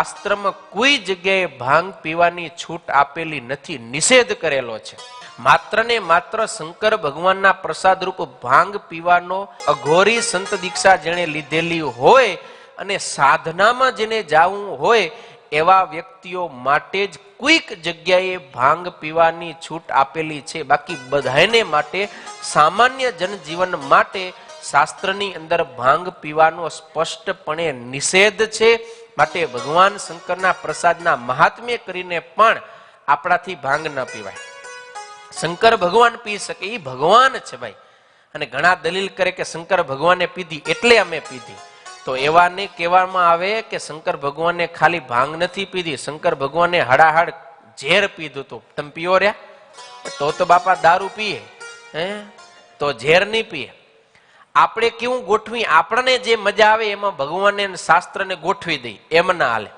શાસ્ત્રમાં કોઈ જગ્યાએ ભાંગ પીવાની છૂટ આપેલી નથી, નિષેધ કરેલો છે. માત્ર ને માત્ર શંકર ભગવાનના પ્રસાદ રૂપ ભાંગ પીવાનો અઘોરી સંત દીક્ષા જેણે લીધેલી હોય અને સાધનામાં જેને જાવું હોય એવા વ્યક્તિઓ માટે જ કોઈક જગ્યાએ ભાંગ પીવાની છૂટ આપેલી છે. બાકી બધાને માટે, સામાન્ય જનજીવન માટે શાસ્ત્રની અંદર ભાંગ પીવાનો સ્પષ્ટપણે નિષેધ છે. માટે ભગવાન શંકરના પ્રસાદના મહાત્મ્ય કરીને પણ આપણાથી ભાંગ ન પીવાય. શંકર ભગવાન પી શકે, એ ભગવાન છે ભાઈ. અને ઘણા દલીલ કરે કે શંકર ભગવાને પીધી એટલે અમે પીધી. તો એવાને કહેવામાં આવે કે શંકર ભગવાને ખાલી ભાંગ નથી પીધી, શંકર ભગવાને હડાહડ ઝેર પીધું હતું. તમે પીઓ રહ્યા તો બાપા દારૂ પીએ, તો ઝેર નહીં પીએ. આપણે કેવું ગોઠવી, આપણને જે મજા આવે એમાં ભગવાનને શાસ્ત્રને ગોઠવી દઈ, એમ ના હાલે.